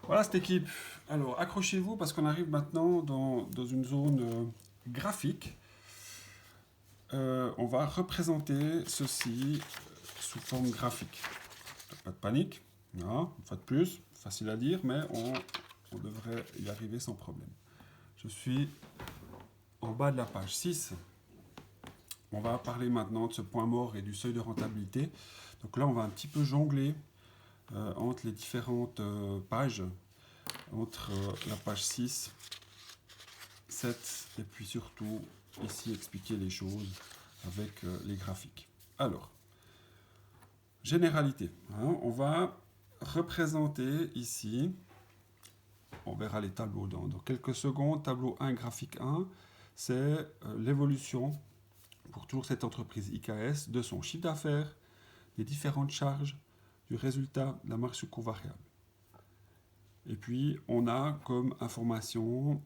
Voilà cette équipe. Alors accrochez-vous parce qu'on arrive maintenant dans une zone graphique. On va représenter ceci sous forme graphique. Pas de panique, non, une fois de plus, facile à dire, mais on devrait y arriver sans problème. Je suis en bas de la page 6. On va parler maintenant de ce point mort et du seuil de rentabilité. Donc là, on va un petit peu jongler entre les différentes pages, entre la page 6, 7, et puis surtout ici expliquer les choses avec les graphiques. Alors, généralité. On va représenter ici, on verra les tableaux dans quelques secondes. Tableau 1, graphique 1, c'est l'évolution pour toujours cette entreprise IKS de son chiffre d'affaires, des différentes charges, du résultat de la marge sur coût variable. Et puis, on a comme information,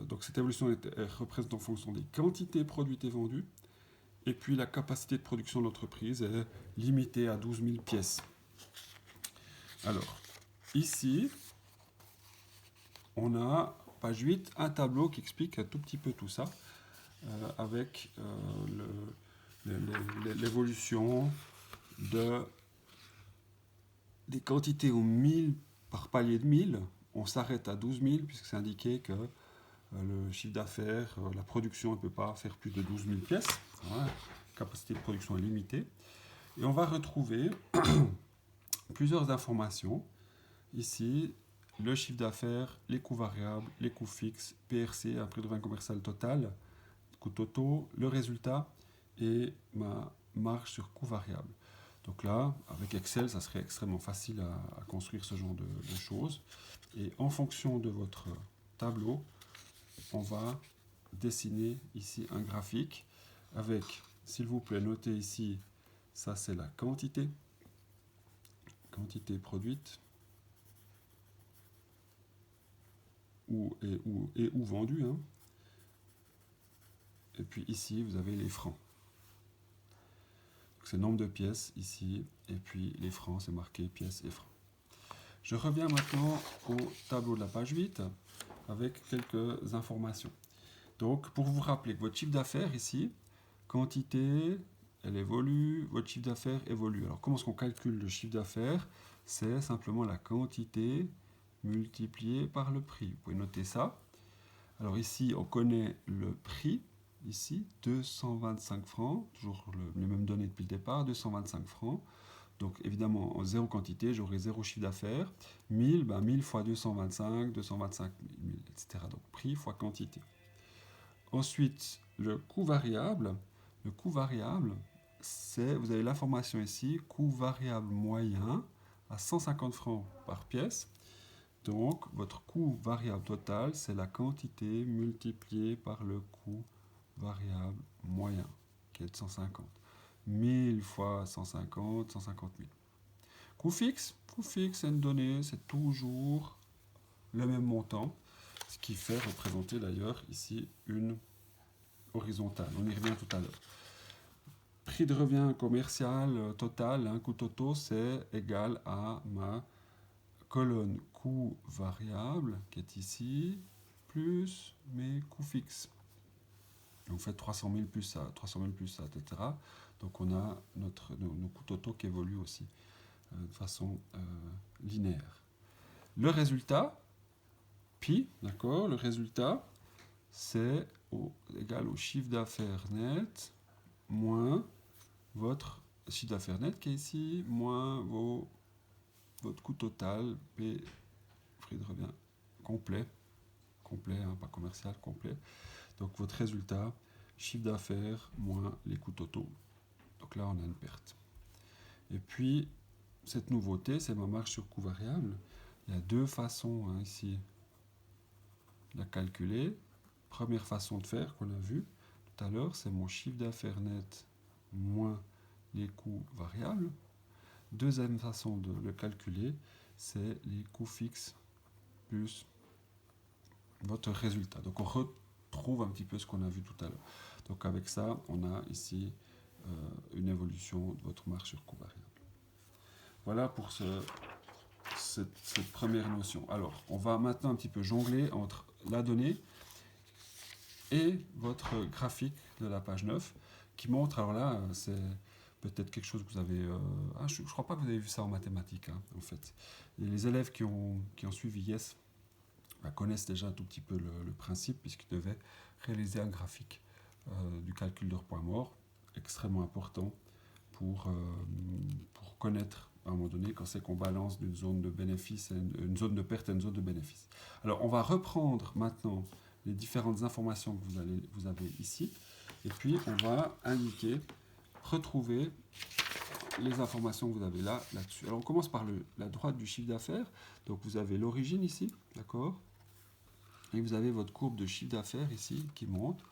donc cette évolution est représentée en fonction des quantités produites et vendues. Et puis, la capacité de production de l'entreprise est limitée à 12 000 pièces. Alors, ici, on a, page 8, un tableau qui explique un tout petit peu tout ça, avec l'évolution des quantités au 1000 par palier de 1000. On s'arrête à 12 000 puisque c'est indiqué que le chiffre d'affaires, la production ne peut pas faire plus de 12 000 pièces. Voilà, la capacité de production est limitée. Et on va retrouver plusieurs informations. Ici, le chiffre d'affaires, les coûts variables, les coûts fixes, PRC, un prix de revient commercial total, coût totaux, le résultat et ma marge sur coût variable. Donc là, avec Excel, ça serait extrêmement facile à construire ce genre de choses. Et en fonction de votre tableau, on va dessiner ici un graphique avec, s'il vous plaît, notez ici, ça c'est la quantité produite ou vendue. Hein. Et puis ici, vous avez les francs. C'est le nombre de pièces ici, et puis les francs, c'est marqué pièces et francs. Je reviens maintenant au tableau de la page 8 avec quelques informations. Donc, pour vous rappeler que votre chiffre d'affaires ici, quantité, elle évolue, votre chiffre d'affaires évolue. Alors, comment est-ce qu'on calcule le chiffre d'affaires? C'est simplement la quantité multipliée par le prix. Vous pouvez noter ça. Alors ici, on connaît le prix. Ici, 225 francs, toujours les mêmes données depuis le départ, 225 francs. Donc évidemment, en zéro quantité, j'aurai zéro chiffre d'affaires. 1000, 1000 fois 225, 225 000, etc. Donc prix fois quantité. Ensuite, le coût variable. Le coût variable, c'est, vous avez l'information ici, coût variable moyen à 150 francs par pièce. Donc, votre coût variable total, c'est la quantité multipliée par le coût variable moyen, qui est de 150. 1000 fois 150, 150 000. Coût fixe, c'est une donnée, c'est toujours le même montant, ce qui fait représenter d'ailleurs ici une horizontale. On y revient tout à l'heure. Prix de revient commercial total, coût totaux, c'est égal à ma colonne coût variable, qui est ici, plus mes coûts fixes. Donc, fait 300 000 plus ça, 300 000 plus ça, etc. Donc, on a nos coûts totaux qui évoluent aussi de façon linéaire. Le résultat, pi, d'accord, le résultat, c'est égal au chiffre d'affaires net moins votre chiffre d'affaires net qui est ici, moins votre coût total, P, prix de revient complet, pas commercial, complet. Donc votre résultat, chiffre d'affaires moins les coûts totaux. Donc là, on a une perte. Et puis, cette nouveauté, c'est ma marge sur coût variable. Il y a deux façons ici de la calculer. Première façon de faire qu'on a vu tout à l'heure, c'est mon chiffre d'affaires net moins les coûts variables. Deuxième façon de le calculer, c'est les coûts fixes plus votre résultat. Donc on retrouve un petit peu ce qu'on a vu tout à l'heure. Donc avec ça, on a ici une évolution de votre marge sur coût variable. Voilà pour cette première notion. Alors, on va maintenant un petit peu jongler entre la donnée et votre graphique de la page 9 qui montre, alors là, c'est peut-être quelque chose que vous avez... je ne crois pas que vous avez vu ça en mathématiques, hein, en fait. Et les élèves qui ont suivi YES connaissent déjà un tout petit peu le principe, puisqu'ils devaient réaliser un graphique du calcul de point mort, extrêmement important pour connaître à un moment donné quand c'est qu'on balance d'une zone de bénéfice, une zone de perte à une zone de bénéfice. Alors on va reprendre maintenant les différentes informations que vous avez ici, et puis on va indiquer, retrouver les informations que vous avez là-dessus. Alors on commence par la droite du chiffre d'affaires. Donc vous avez l'origine ici, d'accord? Et vous avez votre courbe de chiffre d'affaires ici qui monte.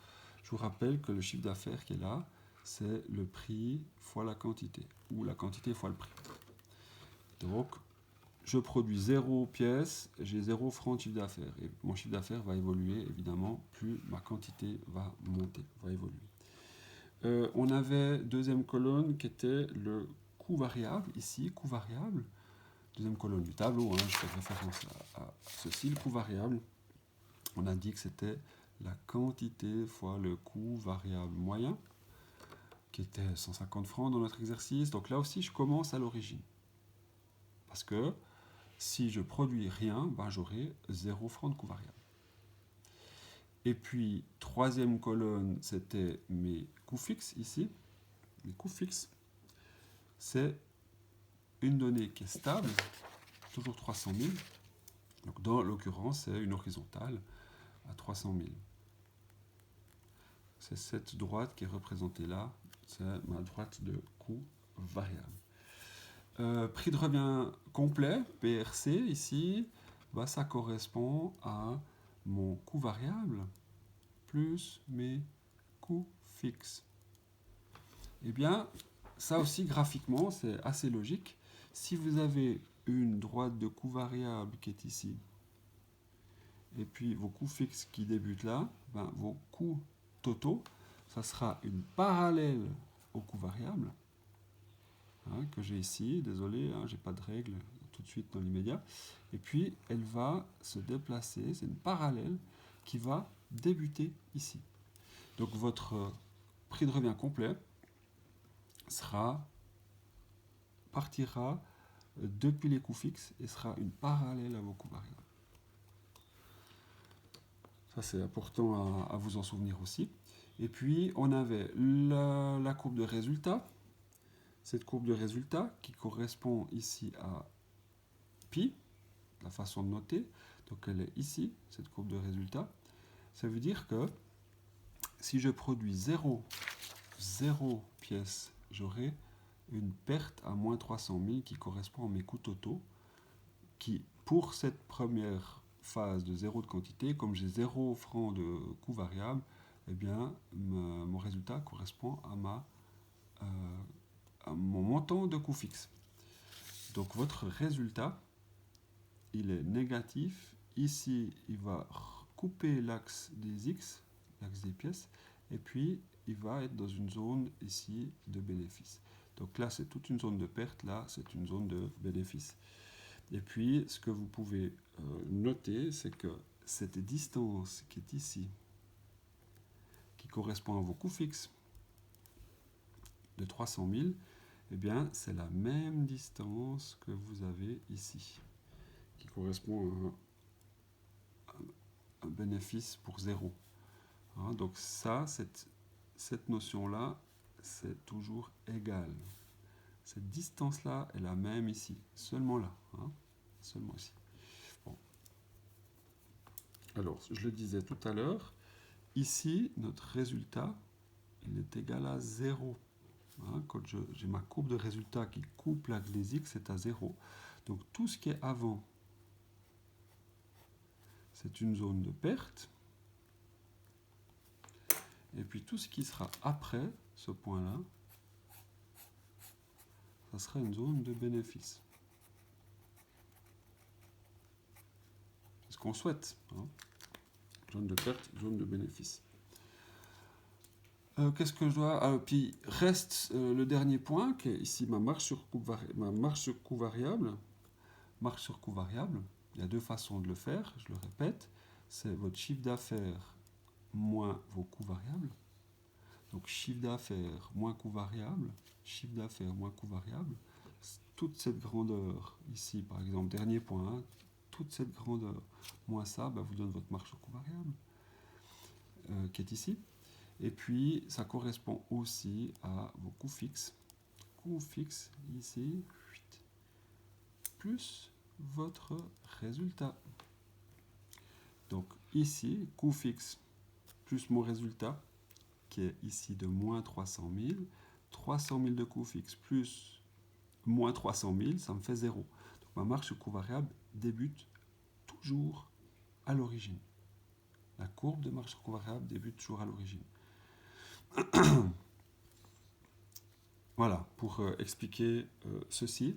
Je vous rappelle que le chiffre d'affaires qui est là, c'est le prix fois la quantité, ou la quantité fois le prix. Donc, je produis 0 pièces, j'ai 0 francs de chiffre d'affaires. Et mon chiffre d'affaires va évoluer, évidemment, plus ma quantité va monter, va évoluer. On avait deuxième colonne qui était le coût variable, ici, coût variable. Deuxième colonne du tableau, hein, je fais référence à ceci, le coût variable. On a dit que c'était la quantité fois le coût variable moyen, qui était 150 francs dans notre exercice. Donc là aussi, je commence à l'origine. Parce que si je produis rien, ben j'aurai 0 francs de coût variable. Et puis, troisième colonne, c'était mes coûts fixes ici. Mes coûts fixes, c'est une donnée qui est stable, toujours 300 000. Donc dans l'occurrence, c'est une horizontale à 300 000. C'est cette droite qui est représentée là, c'est ma droite de coût variable. Prix de revient complet, PRC, ici, bah, ça correspond à mon coût variable plus mes coûts fixes. Eh bien, ça aussi, graphiquement, c'est assez logique. Si vous avez une droite de coût variable qui est ici, et puis vos coûts fixes qui débutent là, ben, vos coûts totaux, ça sera une parallèle au coût variable, hein, que j'ai ici. Désolé, hein, j'ai pas de règle tout de suite dans l'immédiat. Et puis, elle va se déplacer, c'est une parallèle qui va débuter ici. Donc, votre prix de revient complet partira depuis les coûts fixes et sera une parallèle à vos coûts variables. Ça, c'est important à vous en souvenir aussi. Et puis, on avait la courbe de résultat. Cette courbe de résultat qui correspond ici à pi, la façon de noter. Donc, elle est ici, cette courbe de résultat. Ça veut dire que si je produis 0 pièces, j'aurai une perte à moins 300 000 qui correspond à mes coûts totaux, qui, pour cette première phase de 0 de quantité, comme j'ai 0 francs de coût variable, eh bien, mon résultat correspond à mon montant de coût fixe. Donc, votre résultat, il est négatif. Ici, il va couper l'axe des X, l'axe des pièces, et puis il va être dans une zone ici de bénéfice. Donc là, c'est toute une zone de perte, là, c'est une zone de bénéfice. Et puis, ce que vous pouvez noter, c'est que cette distance qui est ici, qui correspond à vos coûts fixes de 300 000, eh bien, c'est la même distance que vous avez ici, qui correspond à un bénéfice pour 0. Hein, donc ça, cette notion-là, c'est toujours égal. Cette distance-là est la même ici, seulement là, hein, seulement ici. Bon. Alors, je le disais tout à l'heure, ici, notre résultat, il est égal à 0. Hein, quand j'ai ma courbe de résultat qui coupe l'axe des X, c'est à 0. Donc, tout ce qui est avant, c'est une zone de perte. Et puis, tout ce qui sera après ce point-là, ça sera une zone de bénéfice. C'est ce qu'on souhaite. Hein. Zone de perte, zone de bénéfice. Qu'est-ce que je dois... puis reste le dernier point, qui est ici ma marge sur coût variable. marge sur coût variable, il y a deux façons de le faire, je le répète, c'est votre chiffre d'affaires moins vos coûts variables. Donc chiffre d'affaires moins coût variable, chiffre d'affaires moins coût variable, toute cette grandeur ici, par exemple, dernier point, hein, toute cette grandeur moins ça, bah, vous donne votre marge sur coût variable, qui est ici. Et puis, ça correspond aussi à vos coûts fixes. Coûts fixes ici, plus votre résultat. Donc ici, coût fixe plus mon résultat, qui est ici de moins 300 000. 300 000 de coût fixe plus moins 300 000, ça me fait 0. Donc ma marge sur coût variable débute toujours à l'origine. La courbe de marge sur coût variable débute toujours à l'origine. Voilà, pour expliquer ceci.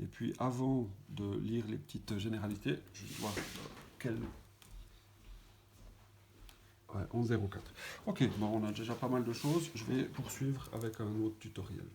Et puis avant de lire les petites généralités, je vais voir quelle... Ouais, 11.04. Ok, bon, on a déjà pas mal de choses. Je vais poursuivre avec un autre tutoriel.